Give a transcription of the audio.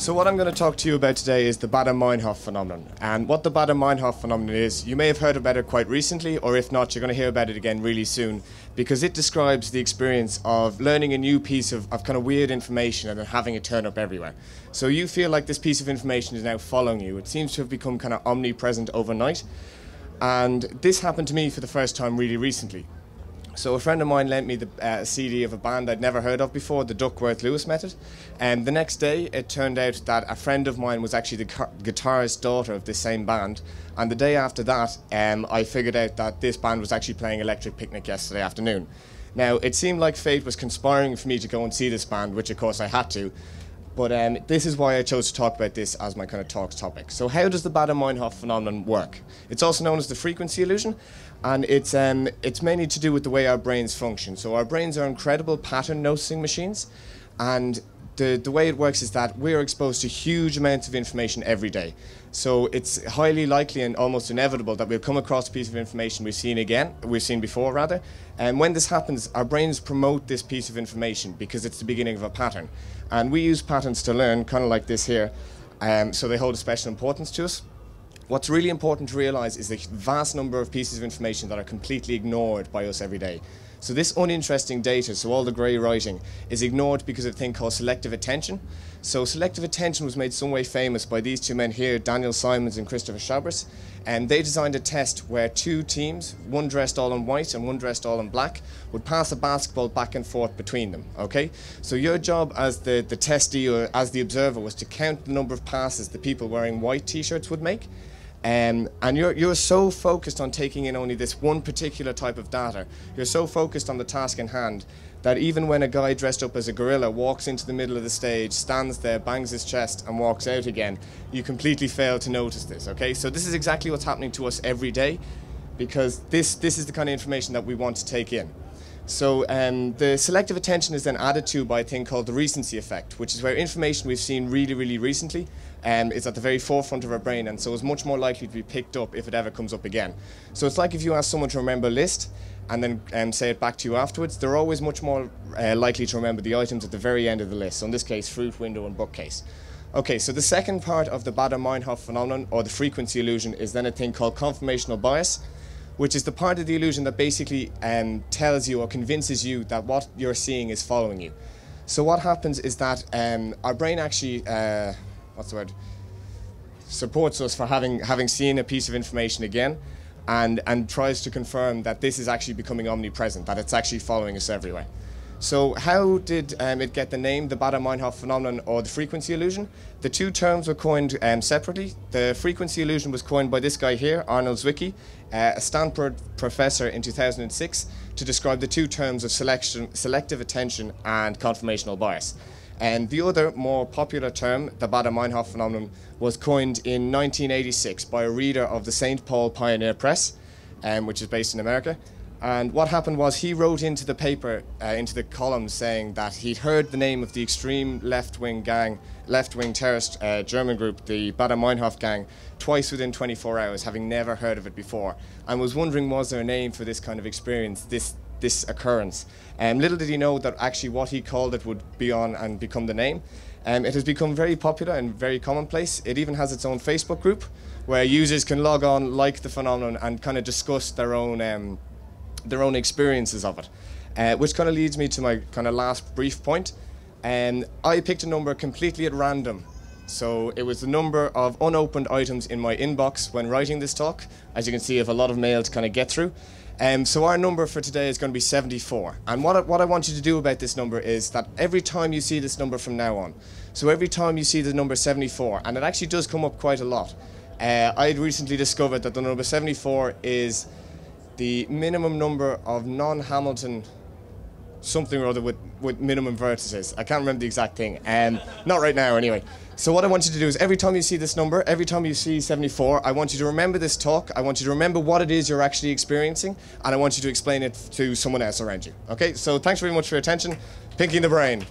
So what I'm going to talk to you about today is the Baader-Meinhof Phenomenon. And what the Baader-Meinhof Phenomenon is, you may have heard about it quite recently, or if not, you're going to hear about it again really soon, because it describes the experience of learning a new piece of kind of weird information and then having it turn up everywhere. So you feel like this piece of information is now following you. It seems to have become kind of omnipresent overnight. And this happened to me for the first time really recently. So a friend of mine lent me the CD of a band I'd never heard of before, the Duckworth-Lewis Method. And the next day, it turned out that a friend of mine was actually the guitarist daughter of this same band. And the day after that, I figured out that this band was actually playing Electric Picnic yesterday afternoon. Now, it seemed like fate was conspiring for me to go and see this band, which of course I had to. But this is why I chose to talk about this as my kind of talk topic. So how does the Baader-Meinhof phenomenon work? It's also known as the frequency illusion, and it's mainly to do with the way our brains function. So our brains are incredible pattern noticing machines, and the way it works is that we're exposed to huge amounts of information every day. So it's highly likely and almost inevitable that we'll come across a piece of information we've seen before rather. And when this happens, our brains promote this piece of information because it's the beginning of a pattern. And we use patterns to learn, kind of like this here, so they hold a special importance to us. What's really important to realize is the vast number of pieces of information that are completely ignored by us every day. So this uninteresting data, so all the grey writing, is ignored because of a thing called selective attention. So selective attention was made some way famous by these two men here, Daniel Simons and Christopher Schabers. And they designed a test where two teams, one dressed all in white and one dressed all in black, would pass a basketball back and forth between them, okay? So your job as the testee or as the observer was to count the number of passes the people wearing white t-shirts would make. And you're so focused on taking in only this one particular type of data, you're so focused on the task in hand, that even when a guy dressed up as a gorilla walks into the middle of the stage, stands there, bangs his chest and walks out again, you completely fail to notice this, okay? So this is exactly what's happening to us every day, because this is the kind of information that we want to take in. So the selective attention is then added to by a thing called the Recency Effect, which is where information we've seen really, really recently is at the very forefront of our brain, and so is much more likely to be picked up if it ever comes up again. So it's like if you ask someone to remember a list and then say it back to you afterwards, they're always much more likely to remember the items at the very end of the list. So in this case, fruit, window, and bookcase. Okay, so the second part of the Baader-Meinhof phenomenon, or the frequency illusion, is then a thing called conformational bias, which is the part of the illusion that basically tells you or convinces you that what you're seeing is following you. So what happens is that our brain actually, supports us for having seen a piece of information again, and tries to confirm that this is actually becoming omnipresent, that it's actually following us everywhere. So how did it get the name, the Baader-Meinhof phenomenon or the frequency illusion? The two terms were coined separately. The frequency illusion was coined by this guy here, Arnold Zwicky, a Stanford professor in 2006, to describe the two terms of selective attention and conformational bias. And the other, more popular term, the Baader-Meinhof phenomenon, was coined in 1986 by a reader of the St. Paul Pioneer Press, which is based in America. And what happened was he wrote into the paper, into the column, saying that he'd heard the name of the extreme left-wing terrorist German group, the Baader-Meinhof gang, twice within 24 hours, having never heard of it before, and was wondering, was there a name for this kind of experience, this occurrence? Little did he know that actually what he called it would be on and become the name. It has become very popular and very commonplace. It even has its own Facebook group where users can log on, like the phenomenon, and kind of discuss their own experiences of it. Which kind of leads me to my kind of last brief point. I picked a number completely at random. So it was the number of unopened items in my inbox when writing this talk. As you can see, I have a lot of mail to kind of get through. So our number for today is going to be 74. And what I want you to do about this number is that every time you see this number from now on, so every time you see the number 74, and it actually does come up quite a lot, I had recently discovered that the number 74 is the minimum number of non-Hamilton something or other with minimum vertices. I can't remember the exact thing, not right now anyway. So what I want you to do is every time you see this number, every time you see 74, I want you to remember this talk, I want you to remember what it is you're actually experiencing, and I want you to explain it to someone else around you. Okay, so thanks very much for your attention. Pinky in the brain.